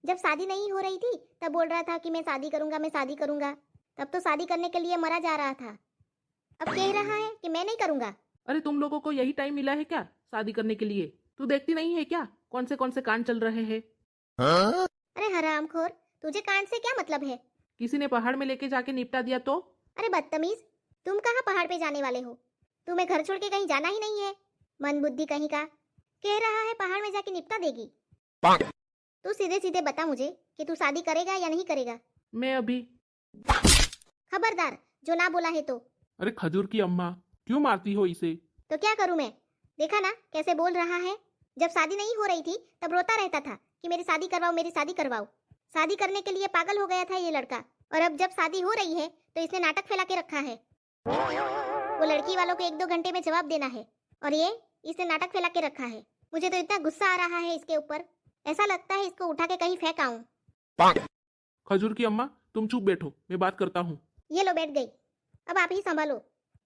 जब शादी नहीं हो रही थी तब बोल रहा था कि मैं शादी करूंगा, मैं शादी करूंगा। तब तो शादी करने के लिए मरा जा रहा था। अब कह रहा है कि मैं नहीं करूंगा। अरे तुम लोगों को यही टाइम मिला है क्या शादी करने के लिए? तू देखती नहीं है क्या कौन से कांड चल रहे हैं? अरे हरामखोर, तुझे कांड से क्या मतलब है? किसी ने पहाड़ में लेके जाके निपटा दिया तो? अरे बदतमीज, तुम कहाँ पहाड़ पे जाने वाले हो? तुम्हें घर छोड़ के कहीं जाना ही नहीं है। मन बुद्धि कहीं का। कह रहा है पहाड़ में जाके निपटा देगी। तू सीधे सीधे बता मुझे कि तू शादी करेगा या नहीं करेगा। मैं अभी। खबरदार, जो ना बोला है तो। अरे खजूर की अम्मा, क्यों मारती हो इसे? तो क्या करूं मैं? देखा ना कैसे बोल रहा है। जब शादी नहीं हो रही थी तब रोता रहता था कि मेरी शादी करवाओ, मेरी शादी करवाओ। शादी करने के लिए पागल हो गया था ये लड़का। और अब जब शादी हो रही है तो इसने नाटक फैला के रखा है। वो लड़की वालों को 1-2 घंटे में जवाब देना है और ये इसने नाटक फैला के रखा है। मुझे तो इतना गुस्सा आ रहा है इसके ऊपर, ऐसा लगता है इसको उठा के कहीं फेंक आऊं। खजूर की अम्मा तुम चुप बैठो, मैं बात करता हूँ। ये लो बैठ गई, अब आप ही संभालो।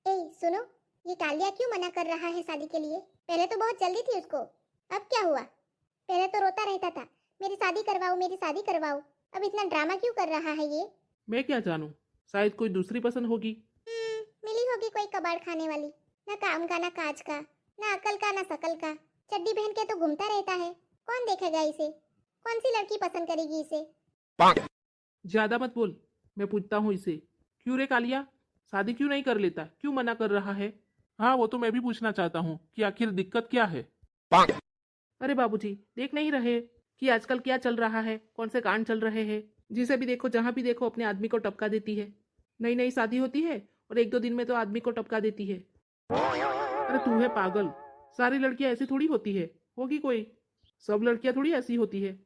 ए सुनो, ये कालिया क्यों मना कर रहा है शादी के लिए? पहले तो बहुत जल्दी थी उसको, अब क्या हुआ? पहले तो रोता रहता था मेरी शादी करवाओ, मेरी शादी करवाओ। अब इतना ड्रामा क्यों कर रहा है ये? मैं क्या जानूं, शायद कोई दूसरी पसंद होगी। मिली होगी कोई कबाड़ खाने वाली, ना काम का ना काज का, ना अकल का ना शकल का। चड्डी पहन के तो घूमता रहता है, कौन देखेगा इसे? कौन सी लड़की पसंद करेगी इसे? ज्यादा मत बोल, मैं पूछता हूँ इसे। क्यों रे कालिया, शादी क्यों नहीं कर लेता? क्यों मना कर रहा है? हाँ वो तो मैं भी पूछना चाहता हूँ कि आखिर दिक्कत क्या है। अरे बाबूजी, देख नहीं रहे कि आजकल क्या चल रहा है, कौन से कांड चल रहे हैं? जिसे भी देखो, जहाँ भी देखो, अपने आदमी को टपका देती है। नई नई शादी होती है और 1-2 दिन में तो आदमी को टपका देती है। अरे तू है पागल, सारी लड़कियां ऐसी थोड़ी होती है, होगी कोई। सब लड़कियां थोड़ी ऐसी होती है।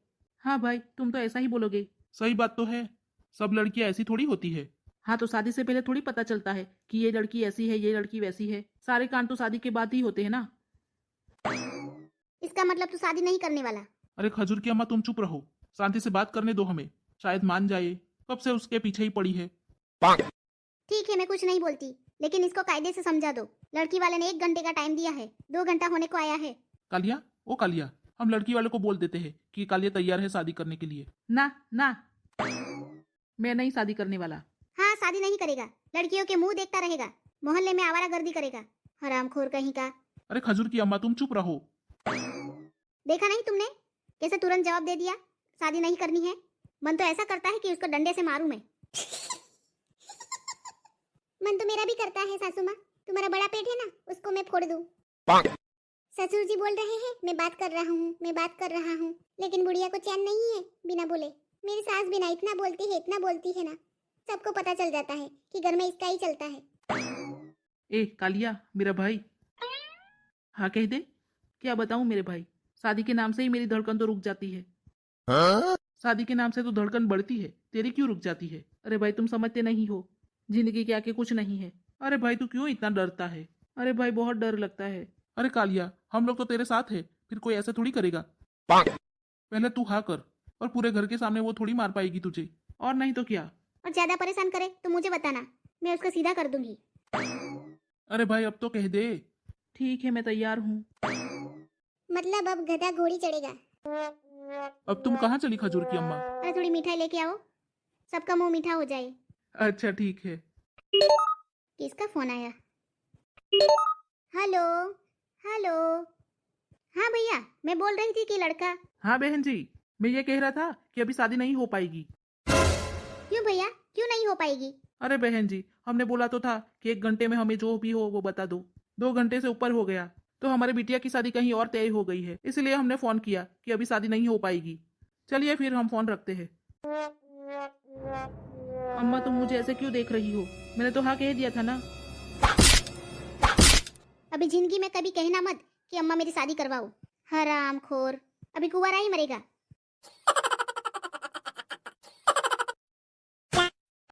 हाँ भाई, तुम तो ऐसा ही बोलोगे। सही बात तो है, सब लड़कियां ऐसी थोड़ी होती है। हाँ तो शादी से पहले थोड़ी पता चलता है कि ये लड़की ऐसी है, ये लड़की वैसी है। सारे कांड तो शादी के बाद ही होते हैं ना। इसका मतलब तू शादी नहीं करने वाला? अरे खजूर की अम्मा तुम चुप रहो, शांति से बात करने दो हमें, शायद मान जाए। कब से उसके पीछे ही पड़ी है। ठीक है, मैं कुछ नहीं बोलती, लेकिन इसको कायदे से समझा दो। लड़की वाले ने 1 घंटे का टाइम दिया है, 2 घंटा होने को आया है। कालिया, ओ कालिया, हम लड़की वाले को बोल देते हैं कि कालिया तैयार है शादी करने के लिए। ना ना, मैं नहीं शादी करने वाला। हाँ, शादी नहीं करेगा, लड़कियों के मुंह देखता रहेगा, मोहल्ले में आवारागर्दी करेगा, हरामखोर कहीं का। अरे खजूर की अम्मा तुम चुप रहो। देखा नहीं तुमने कैसे तुरंत जवाब दे दिया? शादी नहीं करनी है। मन तो ऐसा करता है कि उसको डंडे से मारूं मैं। मन तो मेरा भी करता है सासू माँ, तुम्हारा बड़ा पेट है ना, उसको मैं फोड़ दूं। ससुर जी बोल रहे हैं मैं बात कर रहा हूँ, मैं बात कर रहा हूँ, लेकिन बुढ़िया को चैन नहीं है बिना बोले। मेरी सास बिना इतना बोलती है, इतना बोलती है ना, सबको पता चल जाता है कि घर में इसका ही चलता है। ए कालिया, मेरा भाई। हाँ कह दे, क्या बताऊं मेरे भाई, शादी के नाम से ही मेरी धड़कन तो रुक जाती है। शादी के नाम से तो धड़कन बढ़ती है, तेरी क्यों रुक जाती है? अरे भाई तुम समझते नहीं हो, जिंदगी के आगे कुछ नहीं है। अरे भाई तू क्यों इतना डरता है? अरे भाई बहुत डर लगता है। अरे कालिया, हम लोग तो तेरे साथ है, फिर कोई ऐसे थोड़ी करेगा। पहले तू हाँ कर, और पूरे घर के सामने वो थोड़ी मार पाएगी तुझे। और नहीं तो क्या। और ज्यादा परेशान करे तो मुझे बताना, मैं उसको सीधा कर दूंगी। अरे भाई अब तो कह दे। ठीक है, मैं तैयार हूँ। मतलब अब गधा घोड़ी चढ़ेगा? अब तुम कहाँ चली खजूर की अम्मा? अरे थोड़ी मिठाई लेके आओ, सबका मुंह मीठा हो जाए। अच्छा ठीक है। किसका फोन आया? Hello hello. हाँ भैया, मैं बोल रही थी कि लड़का। हाँ बहन जी, मैं ये कह रहा था कि अभी शादी नहीं हो पाएगी। क्यों भैया, क्यों नहीं हो पाएगी? अरे बहन जी, हमने बोला तो था कि 1 घंटे में हमें जो भी हो वो बता दो। 2 घंटे से ऊपर हो गया तो हमारे बिटिया की शादी कहीं और तय हो गई है, इसलिए हमने फोन किया कि अभी शादी नहीं हो पाएगी। चलिए फिर हम फोन रखते हैं। अम्मा तुम मुझे ऐसे क्यों देख रही हो? मैंने तो हाँ कह दिया था ना। अभी जिंदगी में कभी कहना मत कि अम्मा मेरी शादी करवाओ, हरामखोर। अभी कुंवारा ही मरेगा।